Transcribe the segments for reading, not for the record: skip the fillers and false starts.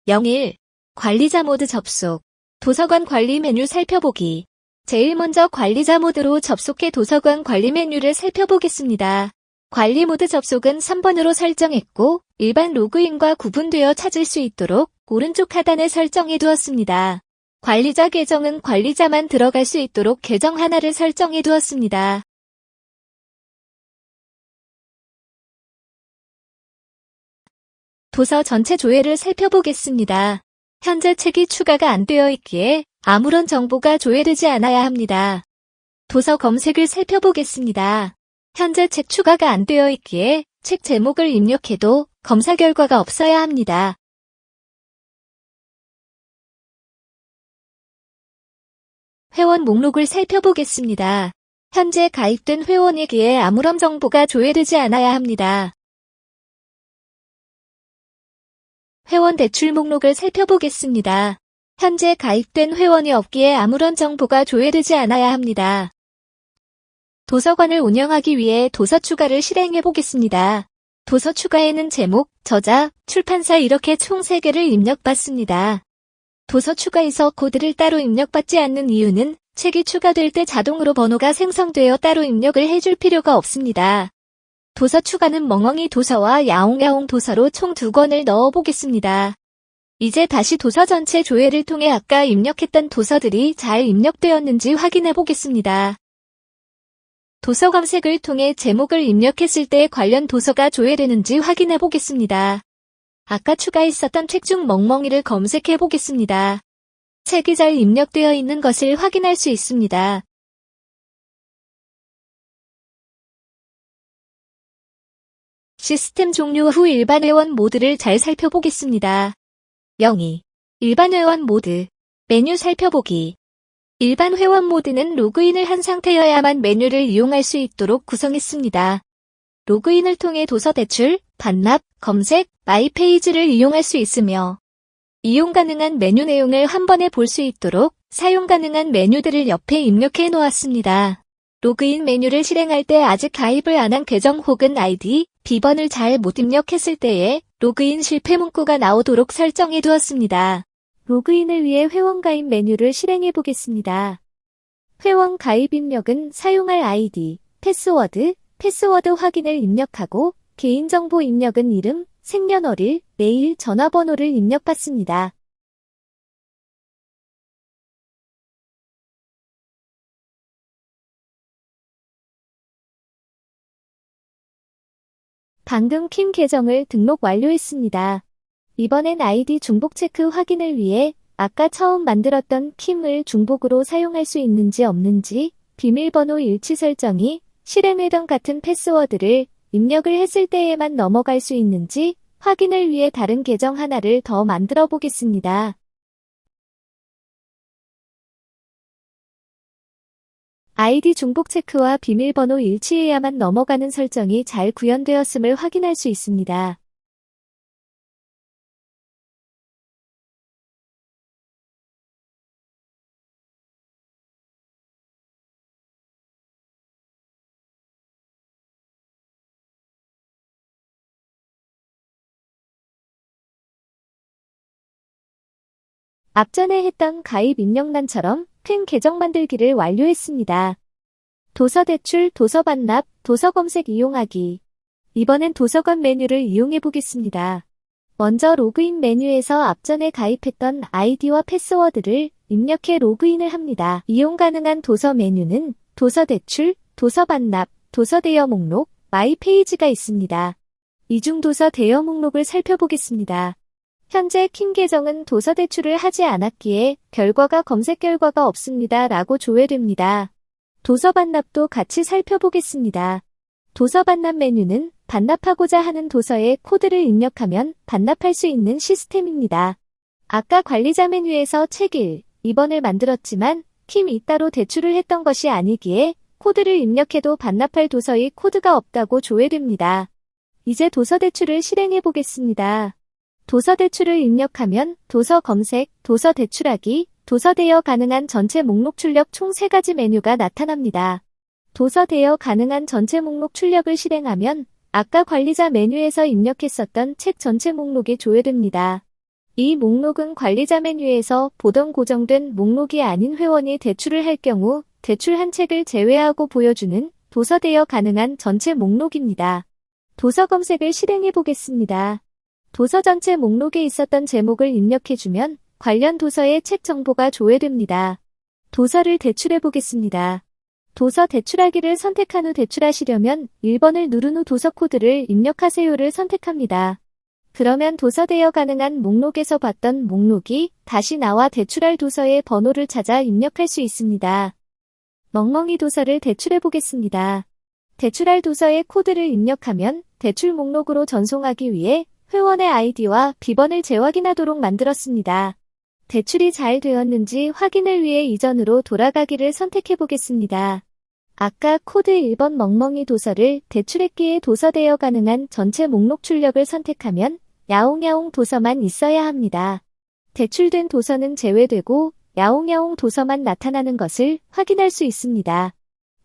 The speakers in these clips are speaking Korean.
01. 관리자 모드 접속. 도서관 관리 메뉴 살펴보기. 제일 먼저 관리자 모드로 접속해 도서관 관리 메뉴를 살펴보겠습니다. 관리 모드 접속은 3번으로 설정했고 일반 로그인과 구분되어 찾을 수 있도록 오른쪽 하단에 설정해 두었습니다. 관리자 계정은 관리자만 들어갈 수 있도록 계정 하나를 설정해 두었습니다. 도서 전체 조회를 살펴보겠습니다. 현재 책이 추가가 안 되어 있기에 아무런 정보가 조회되지 않아야 합니다. 도서 검색을 살펴보겠습니다. 현재 책 추가가 안 되어 있기에 책 제목을 입력해도 검사 결과가 없어야 합니다. 회원 목록을 살펴보겠습니다. 현재 가입된 회원이기에 아무런 정보가 조회되지 않아야 합니다. 회원 대출 목록을 살펴보겠습니다. 현재 가입된 회원이 없기에 아무런 정보가 조회되지 않아야 합니다. 도서관을 운영하기 위해 도서 추가를 실행해 보겠습니다. 도서 추가에는 제목, 저자, 출판사 이렇게 총 3개를 입력받습니다. 도서 추가에서 코드를 따로 입력받지 않는 이유는 책이 추가될 때 자동으로 번호가 생성되어 따로 입력을 해줄 필요가 없습니다. 도서 추가는 멍멍이 도서와 야옹야옹 도서로 총 2권을 넣어보겠습니다. 이제 다시 도서 전체 조회를 통해 아까 입력했던 도서들이 잘 입력되었는지 확인해 보겠습니다. 도서 검색을 통해 제목을 입력했을 때 관련 도서가 조회되는지 확인해 보겠습니다. 아까 추가했었던 책 중 멍멍이를 검색해 보겠습니다. 책이 잘 입력되어 있는 것을 확인할 수 있습니다. 시스템 종료 후 일반 회원 모드를 잘 살펴보겠습니다. 02. 일반 회원 모드. 메뉴 살펴보기. 일반 회원 모드는 로그인을 한 상태여야만 메뉴를 이용할 수 있도록 구성했습니다. 로그인을 통해 도서 대출, 반납, 검색, 마이 페이지를 이용할 수 있으며 이용 가능한 메뉴 내용을 한 번에 볼 수 있도록 사용 가능한 메뉴들을 옆에 입력해 놓았습니다. 로그인 메뉴를 실행할 때 아직 가입을 안 한 계정 혹은 아이디, 비번을 잘 못 입력했을 때에 로그인 실패 문구가 나오도록 설정해 두었습니다. 로그인을 위해 회원 가입 메뉴를 실행해 보겠습니다. 회원 가입 입력은 사용할 아이디, 패스워드 확인을 입력하고 개인정보 입력은 이름, 생년월일, 메일, 전화번호를 입력받습니다. 방금 킴 계정을 등록 완료했습니다. 이번엔 아이디 중복 체크 확인을 위해 아까 처음 만들었던 킴을 중복으로 사용할 수 있는지 없는지 비밀번호 일치 설정이 실행회던 같은 패스워드를 입력을 했을 때에만 넘어갈 수 있는지 확인을 위해 다른 계정 하나를 더 만들어 보겠습니다. 아이디 중복 체크와 비밀번호 일치해야만 넘어가는 설정이 잘 구현되었음을 확인할 수 있습니다. 앞전에 했던 가입 입력란처럼 큰 계정 만들기를 완료했습니다. 도서 대출, 도서 반납, 도서 검색 이용하기. 이번엔 도서관 메뉴를 이용해 보겠습니다. 먼저 로그인 메뉴에서 앞전에 가입했던 아이디와 패스워드를 입력해 로그인을 합니다. 이용 가능한 도서 메뉴는 도서 대출, 도서 반납, 도서 대여 목록, 마이 페이지가 있습니다. 이중 도서 대여 목록을 살펴보겠습니다. 현재 킴 계정은 도서 대출을 하지 않았기에 결과가 검색 결과가 없습니다 라고 조회됩니다. 도서 반납도 같이 살펴보겠습니다. 도서 반납 메뉴는 반납하고자 하는 도서에 코드를 입력하면 반납할 수 있는 시스템입니다. 아까 관리자 메뉴에서 책 1, 2번을 만들었지만 킴이 따로 대출을 했던 것이 아니기에 코드를 입력해도 반납할 도서의 코드가 없다고 조회됩니다. 이제 도서 대출을 실행해 보겠습니다. 도서 대출을 입력하면 도서 검색, 도서 대출하기, 도서 대여 가능한 전체 목록 출력 총 3가지 메뉴가 나타납니다. 도서 대여 가능한 전체 목록 출력을 실행하면 아까 관리자 메뉴에서 입력했었던 책 전체 목록이 조회됩니다. 이 목록은 관리자 메뉴에서 보던 고정된 목록이 아닌 회원이 대출을 할 경우 대출 한 책을 제외하고 보여주는 도서 대여 가능한 전체 목록입니다. 도서 검색을 실행해 보겠습니다. 도서 전체 목록에 있었던 제목을 입력해주면 관련 도서의 책 정보가 조회됩니다. 도서를 대출해 보겠습니다. 도서 대출하기를 선택한 후 대출하시려면 1번을 누른 후 도서 코드를 입력하세요를 선택합니다. 그러면 도서 대여 가능한 목록에서 봤던 목록이 다시 나와 대출할 도서의 번호를 찾아 입력할 수 있습니다. 멍멍이 도서를 대출해 보겠습니다. 대출할 도서의 코드를 입력하면 대출 목록으로 전송하기 위해 회원의 아이디와 비번을 재확인하도록 만들었습니다. 대출이 잘 되었는지 확인을 위해 이전으로 돌아가기를 선택해 보겠습니다. 아까 코드 1번 멍멍이 도서를 대출했기에 도서 대여 가능한 전체 목록 출력을 선택하면 야옹야옹 도서만 있어야 합니다. 대출된 도서는 제외되고 야옹야옹 도서만 나타나는 것을 확인할 수 있습니다.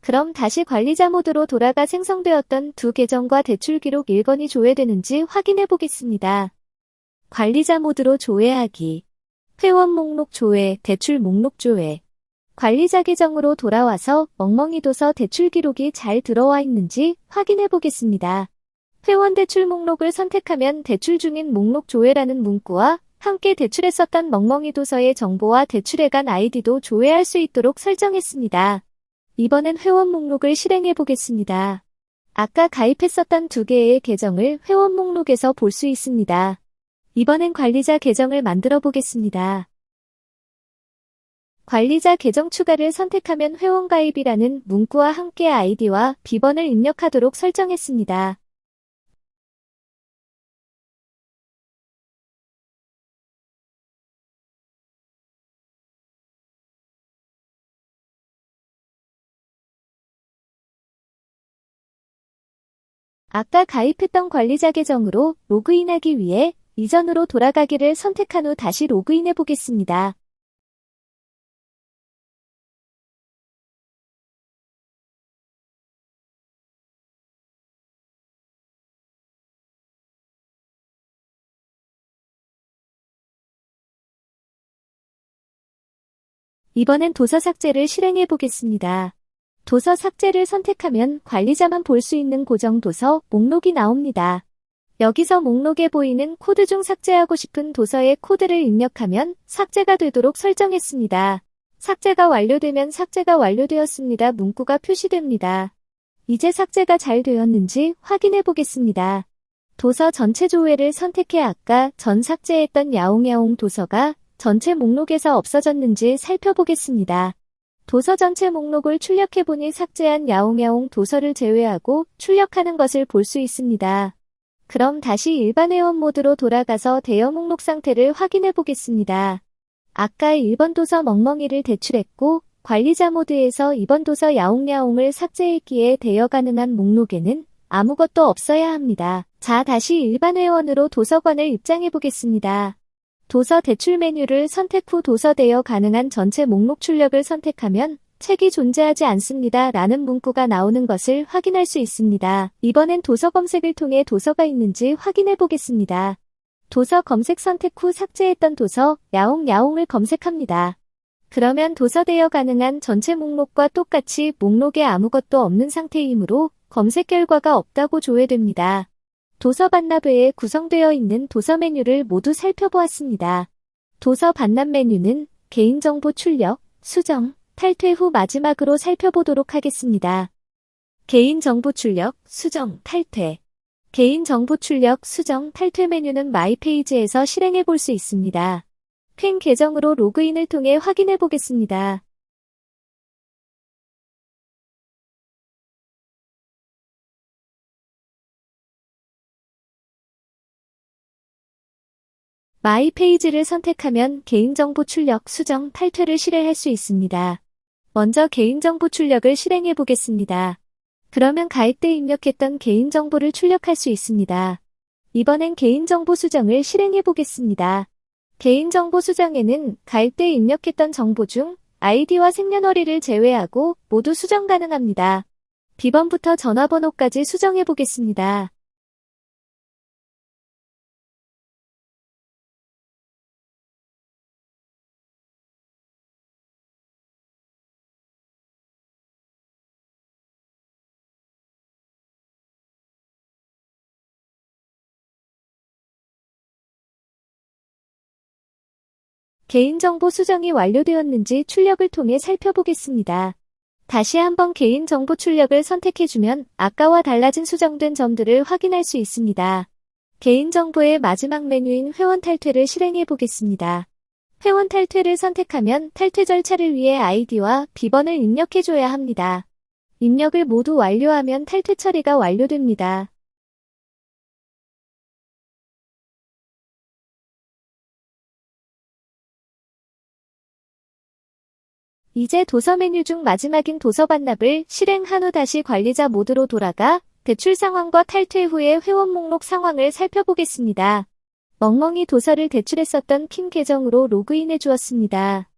그럼 다시 관리자 모드로 돌아가 생성되었던 두 계정과 대출 기록 1건이 조회되는지 확인해 보겠습니다. 관리자 모드로 조회하기. 회원 목록 조회, 대출 목록 조회. 관리자 계정으로 돌아와서 멍멍이 도서 대출 기록이 잘 들어와 있는지 확인해 보겠습니다. 회원 대출 목록을 선택하면 대출 중인 목록 조회라는 문구와 함께 대출했었던 멍멍이 도서의 정보와 대출해간 아이디도 조회할 수 있도록 설정했습니다. 이번엔 회원 목록을 실행해 보겠습니다. 아까 가입했었던 두 개의 계정을 회원 목록에서 볼 수 있습니다. 이번엔 관리자 계정을 만들어 보겠습니다. 관리자 계정 추가를 선택하면 회원 가입이라는 문구와 함께 아이디와 비번을 입력하도록 설정했습니다. 아까 가입했던 관리자 계정으로 로그인하기 위해 이전으로 돌아가기를 선택한 후 다시 로그인해 보겠습니다. 이번엔 도서 삭제를 실행해 보겠습니다. 도서 삭제를 선택하면 관리자만 볼 수 있는 고정 도서 목록이 나옵니다. 여기서 목록에 보이는 코드 중 삭제하고 싶은 도서의 코드를 입력하면 삭제가 되도록 설정했습니다. 삭제가 완료되면 삭제가 완료되었습니다 문구가 표시됩니다. 이제 삭제가 잘 되었는지 확인해 보겠습니다. 도서 전체 조회를 선택해 아까 전 삭제했던 야옹야옹 도서가 전체 목록에서 없어졌는지 살펴보겠습니다. 도서 전체 목록을 출력해보니 삭제한 야옹야옹 도서를 제외하고 출력하는 것을 볼 수 있습니다. 그럼 다시 일반 회원 모드로 돌아가서 대여 목록 상태를 확인해 보겠습니다. 아까 1번 도서 멍멍이를 대출했고 관리자 모드에서 2번 도서 야옹야옹을 삭제했기에 대여 가능한 목록에는 아무것도 없어야 합니다. 자, 다시 일반 회원으로 도서관을 입장해 보겠습니다. 도서 대출 메뉴를 선택 후 도서 대여 가능한 전체 목록 출력을 선택하면 책이 존재하지 않습니다 라는 문구가 나오는 것을 확인할 수 있습니다. 이번엔 도서 검색을 통해 도서가 있는지 확인해 보겠습니다. 도서 검색 선택 후 삭제했던 도서 야옹야옹을 검색합니다. 그러면 도서 대여 가능한 전체 목록과 똑같이 목록에 아무것도 없는 상태이므로 검색 결과가 없다고 조회됩니다. 도서 반납 외에 구성되어 있는 도서 메뉴를 모두 살펴보았습니다. 도서 반납 메뉴는 개인정보 출력, 수정, 탈퇴 후 마지막으로 살펴보도록 하겠습니다. 개인정보 출력, 수정, 탈퇴. 개인정보 출력, 수정, 탈퇴 메뉴는 마이 페이지에서 실행해 볼 수 있습니다. 퀸 계정으로 로그인을 통해 확인해 보겠습니다. 마이 페이지를 선택하면 개인정보 출력, 수정, 탈퇴를 실행할 수 있습니다. 먼저 개인정보 출력을 실행해 보겠습니다. 그러면 가입 때 입력했던 개인정보를 출력할 수 있습니다. 이번엔 개인정보 수정을 실행해 보겠습니다. 개인정보 수정에는 가입 때 입력했던 정보 중 아이디와 생년월일을 제외하고 모두 수정 가능합니다. 비번부터 전화번호까지 수정해 보겠습니다. 개인정보 수정이 완료되었는지 출력을 통해 살펴보겠습니다. 다시 한번 개인정보 출력을 선택해주면 아까와 달라진 수정된 점들을 확인할 수 있습니다. 개인정보의 마지막 메뉴인 회원 탈퇴를 실행해 보겠습니다. 회원 탈퇴를 선택하면 탈퇴 절차를 위해 아이디와 비번을 입력해줘야 합니다. 입력을 모두 완료하면 탈퇴 처리가 완료됩니다. 이제 도서 메뉴 중 마지막인 도서 반납을 실행한 후 다시 관리자 모드로 돌아가 대출 상황과 탈퇴 후의 회원 목록 상황을 살펴보겠습니다. 멍멍이 도서를 대출했었던 킴 계정으로 로그인해 주었습니다.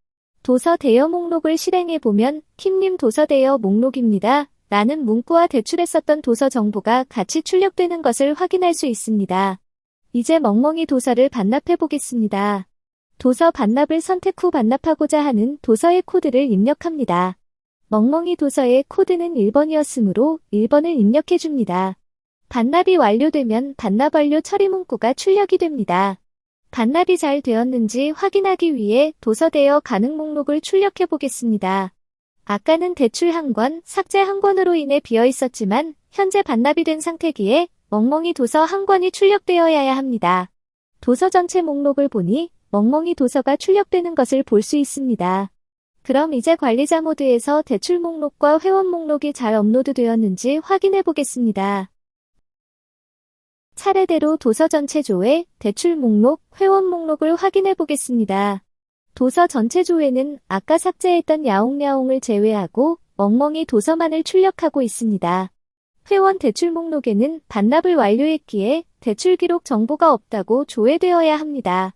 도서 대여 목록을 실행해보면 킴님 도서 대여 목록입니다. 라는 문구와 대출했었던 도서 정보가 같이 출력되는 것을 확인할 수 있습니다. 이제 멍멍이 도서를 반납해 보겠습니다. 도서 반납을 선택 후 반납하고자 하는 도서의 코드를 입력합니다. 멍멍이 도서의 코드는 1번이었으므로 1번을 입력해줍니다. 반납이 완료되면 반납 완료 처리 문구가 출력이 됩니다. 반납이 잘 되었는지 확인하기 위해 도서 대여 가능 목록을 출력해 보겠습니다. 아까는 대출 한 권, 삭제 한 권으로 인해 비어 있었지만 현재 반납이 된 상태기에 멍멍이 도서 한 권이 출력되어야 합니다. 도서 전체 목록을 보니 멍멍이 도서가 출력되는 것을 볼 수 있습니다. 그럼 이제 관리자 모드에서 대출 목록과 회원 목록이 잘 업로드 되었는지 확인해 보겠습니다. 차례대로 도서 전체 조회, 대출 목록, 회원 목록을 확인해 보겠습니다. 도서 전체 조회는 아까 삭제했던 야옹야옹을 제외하고 멍멍이 도서만을 출력하고 있습니다. 회원 대출 목록에는 반납을 완료했기에 대출 기록 정보가 없다고 조회되어야 합니다.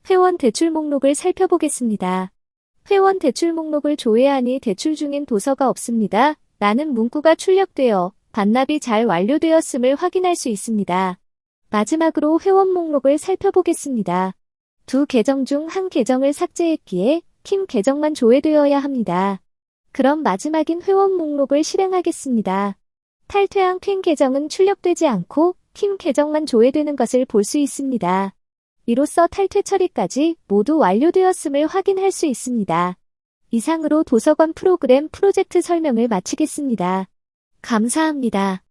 회원 대출 목록을 살펴보겠습니다. 회원 대출 목록을 조회하니 대출 중인 도서가 없습니다. 라는 문구가 출력되어 반납이 잘 완료되었음을 확인할 수 있습니다. 마지막으로 회원 목록을 살펴보겠습니다. 두 계정 중 한 계정을 삭제했기에 킴 계정만 조회되어야 합니다. 그럼 마지막인 회원 목록을 실행하겠습니다. 탈퇴한 퀸 계정은 출력되지 않고 킴 계정만 조회되는 것을 볼 수 있습니다. 이로써 탈퇴 처리까지 모두 완료되었음을 확인할 수 있습니다. 이상으로 도서관 프로그램 프로젝트 설명을 마치겠습니다. 감사합니다.